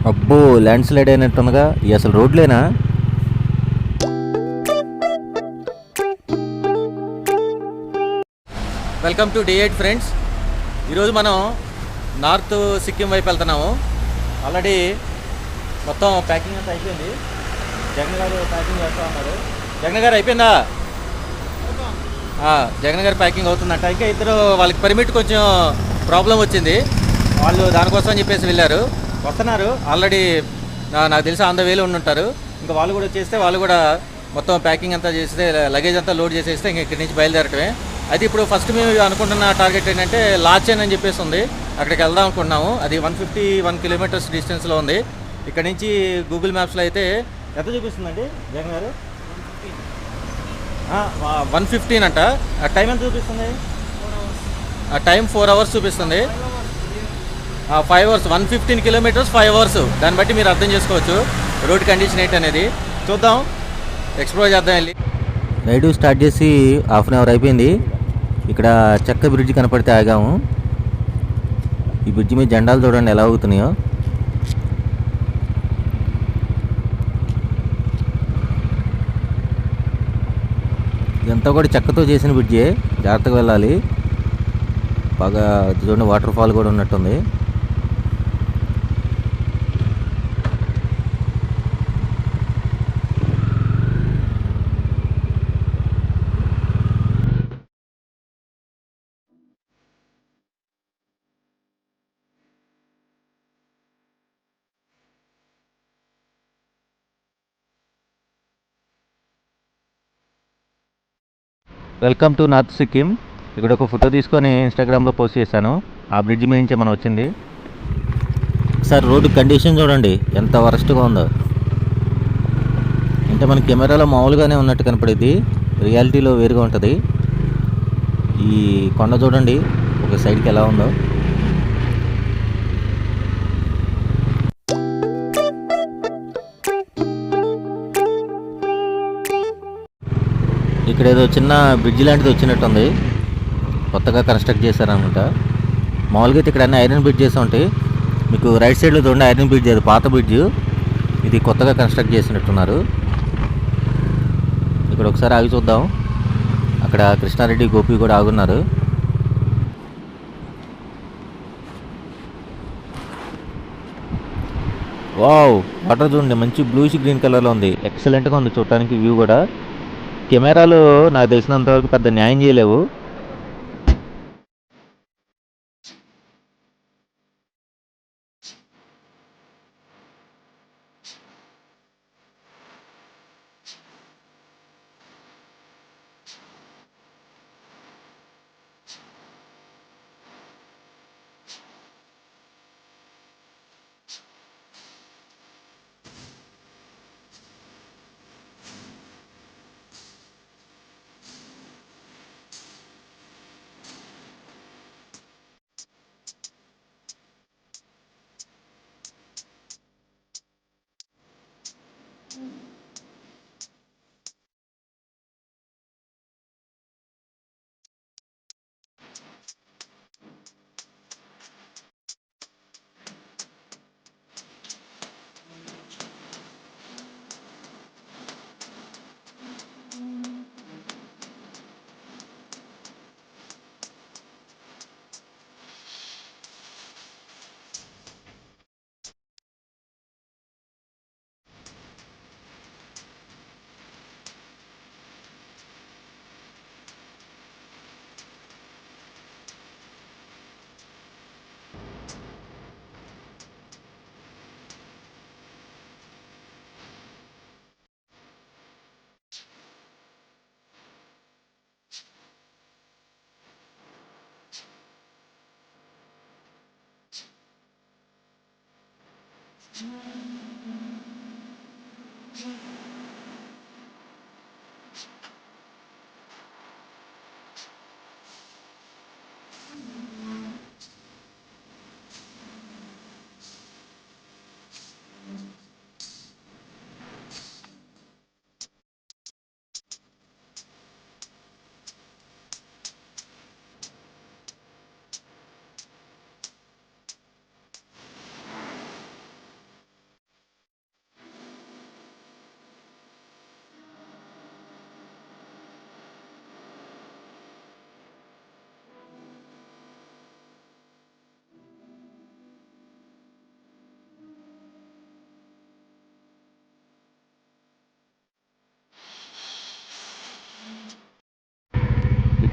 అబ్బో! Landslide అయినట్టుందిగా. ఇయి అసలు రోడ్లేనా? Welcome to day 8 friends. ఈరోజు మనం నార్త్ సిక్కిం వైపు వెళ్తున్నాము. ఆల్రెడీ మొత్తం ప్యాకింగ్ అంతా అయిపోయింది. జగన్ గారు ప్యాకింగ్ చేస్తూ ఉన్నారు. జగన్ గారు అయిపోయిందా? జగన్ గారు ప్యాకింగ్ అవుతుందంట. ఇంకా ఇద్దరు వాళ్ళకి పర్మిట్ కొంచెం ప్రాబ్లం వచ్చింది. వాళ్ళు దానికోసం అని చెప్పేసి వెళ్ళారు. వస్తున్నారు ఆల్రెడీ. నాకు తెలిసి ఆన్ ద వేలో ఉండుంటారు. ఇంకా వాళ్ళు కూడా వచ్చేస్తే వాళ్ళు కూడా మొత్తం ప్యాకింగ్ అంతా చేస్తే లగేజ్ అంతా లోడ్ చేసేస్తే ఇంక ఇక్కడి నుంచి బయలుదేరటమే. అయితే ఇప్పుడు ఫస్ట్ మేము అనుకుంటున్న టార్గెట్ ఏంటంటే లాచెన్ అని చెప్పేసి ఉంది. అక్కడికి వెళ్దాం అనుకుంటున్నాము. అది 151 కిలోమీటర్స్ డిస్టెన్స్లో ఉంది. ఇక్కడ నుంచి గూగుల్ మ్యాప్స్లో అయితే ఎంత చూపిస్తుందండి జగన్ గారు? 115 అంట. టైం ఎంత చూపిస్తుంది? టైం 4 అవర్స్ చూపిస్తుంది. 5 అవర్స్, 115 కిలోమీటర్స్ 5 అవర్స్. దాన్ని బట్టి మీరు అర్థం చేసుకోవచ్చు రోడ్ కండిషన్ ఏంటి అనేది. చూద్దాం, ఎక్స్ప్లోర్ చేద్దాం వెళ్ళి. రైడ్ స్టార్ట్ చేసి హాఫ్ అన్ అవర్ అయిపోయింది. ఇక్కడ చెక్క బ్రిడ్జ్ కనపడితే ఆగాము. ఈ బ్రిడ్జ్ మీద జెండాలు చూడండి ఎలా అవుతున్నాయో. ఇదంతా కూడా చెక్కతో చేసిన బ్రిడ్జే. జాగ్రత్తగా వెళ్ళాలి. బాగా చూడండి, వాటర్ ఫాల్ కూడా ఉన్నట్టుంది. Welcome to north Sikkim. ఇక్కడ ఒక ఫోటో తీసుకొని ఇన్స్టాగ్రామ్లో పోస్ట్ చేశాను. ఆ బ్రిడ్జ్ మీద నుంచే మనం వచ్చింది. సార్ రోడ్డు కండిషన్ చూడండి ఎంత వరస్ట్గా ఉందో. అంటే మన కెమెరాలో మామూలుగానే ఉన్నట్టు కనపడేది, రియాలిటీలో వేరుగా ఉంటుంది. ఈ కొండ చూడండి ఒక సైడ్కి ఎలా ఉందో. ఇక్కడ ఏదో చిన్న బ్రిడ్జ్ లాంటిది వచ్చినట్టుంది. కొత్తగా కన్స్ట్రక్ట్ చేశారనమాట. మామూలుగా అయితే ఇక్కడ అన్ని ఐరన్ బ్రిడ్జ్ చేసి ఉంటాయి. మీకు రైట్ సైడ్లో చూడండి ఐరన్ బ్రిడ్జ్, అది పాత బ్రిడ్జ్. ఇది కొత్తగా కన్స్ట్రక్ట్ చేసినట్టున్నారు. ఇక్కడ ఒకసారి ఆగి చూద్దాం. అక్కడ కృష్ణారెడ్డి, గోపి కూడా ఆగున్నారు. వావ్, వాటర్ చూడండి మంచి బ్లూష్ గ్రీన్ కలర్లో ఉంది. ఎక్సలెంట్గా ఉంది చూడటానికి వ్యూ కూడా. కెమెరాలు నాకు తెలిసినంత వరకు పెద్ద న్యాయం చేయలేవు.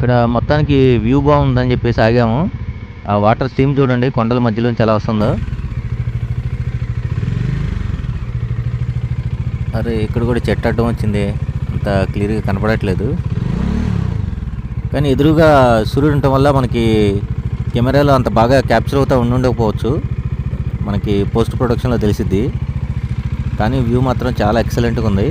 ఇక్కడ మొత్తానికి వ్యూ బాగుందని చెప్పేసి ఆగాము. ఆ వాటర్ స్ట్రీమ్ చూడండి కొండల మధ్యలోంచి ఎలా వస్తుందో. అరే ఇక్కడ కూడా చెట్టు అడ్డం వచ్చింది, అంత క్లియర్గా కనపడట్లేదు. కానీ ఎదురుగా సూర్యుడు ఉండటం వల్ల మనకి కెమెరాలో అంత బాగా క్యాప్చర్ అవుతూ ఉండకపోవచ్చు, మనకి పోస్ట్ ప్రొడక్షన్లో తెలిసిద్ది. కానీ వ్యూ మాత్రం చాలా ఎక్సలెంట్గా ఉంది.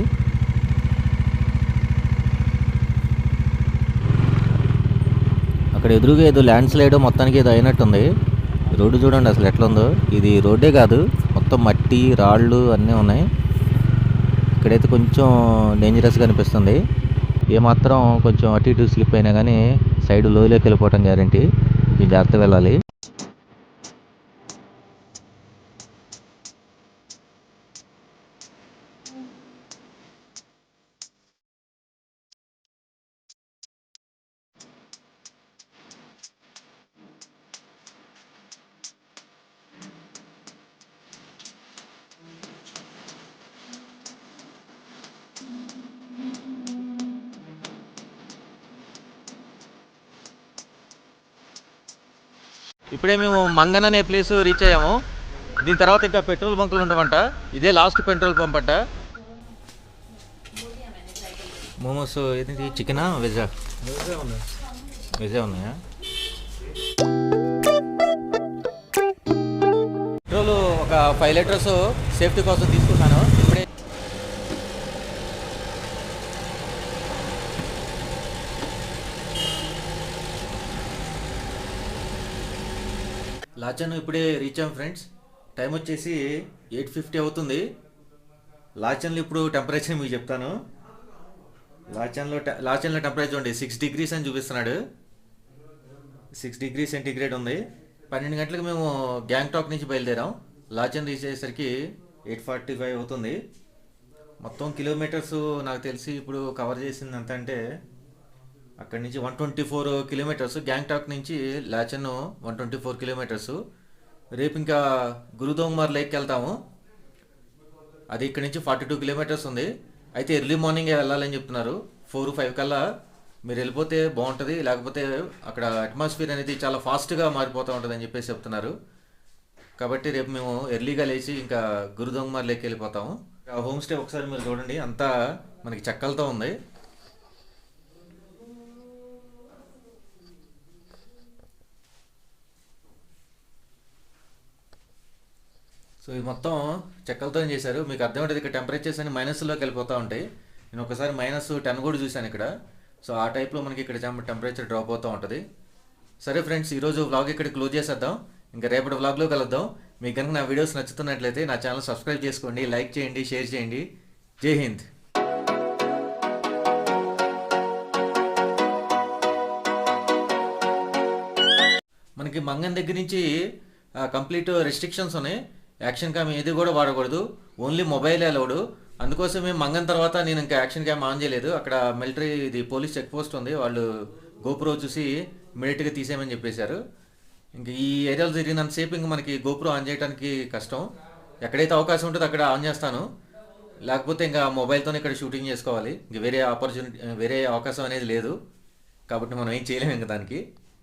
అక్కడ ఎదురుగా ఏదో ల్యాండ్ స్లైడ్ మొత్తానికి ఏదో అయినట్టుంది. రోడ్డు చూడండి అసలు ఎట్లా ఉందో. ఇది రోడ్డే కాదు, మొత్తం మట్టి రాళ్ళు అన్నీ ఉన్నాయి. ఇక్కడైతే కొంచెం డేంజరస్గా అనిపిస్తుంది. ఏమాత్రం కొంచెం అటు ఇటు స్లిప్ అయినా కానీ సైడ్ లోయలోకి వెళ్ళిపోవటం గ్యారంటీ. ఈ జాగ్రత్త వెళ్ళాలి. ఇప్పుడే మేము మంగన్ అనే ప్లేస్ రీచ్ అయ్యాము. దీని తర్వాత ఇంకా పెట్రోల్ బంకులు ఉండవంట. ఇదే లాస్ట్ పెట్రోల్ పంప్ అంట. మోమోస్ ఏంటి, చికెనా వెజ్జా? వెజ్జే ఉన్నాయా? పెట్రోల్ ఒక 5 లీటర్స్ సేఫ్టీ కోసం తీసుకున్నాను. ఇప్పుడే లాచన్ ఇప్పుడే రీచ్ అయ్యాం ఫ్రెండ్స్. టైం వచ్చేసి 8:50 అవుతుంది. లాచన్లో ఇప్పుడు టెంపరేచర్ మీకు చెప్తాను. లాచన్లో టెంపరేచర్ ఉంది 6 degrees అని చూపిస్తున్నాడు. 6 degrees సెంటీగ్రేడ్ ఉంది. 12 గంటలకు మేము గ్యాంగ్టాక్ నుంచి బయలుదేరాం. లాచన్ రీచ్ అయ్యేసరికి 8:45 అవుతుంది. మొత్తం కిలోమీటర్స్ నాకు తెలిసి ఇప్పుడు కవర్ చేసింది ఎంత అంటే అక్కడి నుంచి 124 కిలోమీటర్స్. గ్యాంగ్టాక్ నుంచి లాచన్ 124 కిలోమీటర్స్. రేపు ఇంకా గురుదోంగ్మార్ లేక్కి వెళ్తాము. అది ఇక్కడ నుంచి 42 కిలోమీటర్స్ ఉంది. అయితే ఎర్లీ మార్నింగే వెళ్ళాలని చెప్తున్నారు. 4-5 కల్లా మీరు వెళ్ళిపోతే బాగుంటుంది, లేకపోతే అక్కడ అట్మాస్ఫియర్ అనేది చాలా ఫాస్ట్గా మారిపోతూ ఉంటుంది అని చెప్పేసి చెప్తున్నారు. కాబట్టి రేపు మేము ఎర్లీగా లేచి ఇంకా గురుదోంగ్మార్ లేక్కి వెళ్ళిపోతాము. ఆ హోమ్ స్టే ఒకసారి మీరు చూడండి, అంతా మనకి చెక్కలతో ఉంది. సో ఇది మొత్తం చెక్కలతో చేశారు. మీకు అర్థమవుతుంది, ఇక్కడ టెంపరేచర్స్ అన్ని మైనస్లోకి వెళ్ళిపోతూ ఉంటాయి. నేను ఒకసారి -10 కూడా చూశాను ఇక్కడ. సో ఆ టైప్లో మనకి ఇక్కడ టెంపరేచర్ డ్రాప్ అవుతూ ఉంటుంది. సరే ఫ్రెండ్స్, ఈరోజు వ్లాగ్ ఇక్కడ క్లోజ్ చేసేద్దాం. ఇంకా రేపటి వ్లాగ్లో కలుద్దాం. మీకు కనుక నా వీడియోస్ నచ్చుతున్నట్లయితే నా ఛానల్ సబ్స్క్రైబ్ చేసుకోండి, లైక్ చేయండి, షేర్ చేయండి. జై హింద్. మనకి మంగన్ దగ్గర నుంచి కంప్లీట్ రెస్ట్రిక్షన్స్ ఉన్నాయి. యాక్షన్ క్యామ్ ఏది కూడా వాడకూడదు, ఓన్లీ మొబైల్ అలౌడ్. అందుకోసమే మంగన్ తర్వాత నేను ఇంకా యాక్షన్ క్యామ్ ఆన్ చేయలేదు. అక్కడ మిలిటరీ ఇది పోలీస్ చెక్ పోస్ట్ ఉంది, వాళ్ళు గోప్రో చూసి ఇమీడియట్గా తీసేయమని చెప్పేశారు. ఇంక ఈ ఏరియాలో జరిగినంతసేపు ఇంక మనకి గోప్రో ఆన్ చేయడానికి కష్టం. ఎక్కడైతే అవకాశం ఉంటుందో అక్కడ ఆన్ చేస్తాను, లేకపోతే ఇంకా మొబైల్తోనే ఇక్కడ షూటింగ్ చేసుకోవాలి. ఇంక వేరే అవకాశం అనేది లేదు. కాబట్టి మనం ఏం చేయలేము ఇంకా దానికి.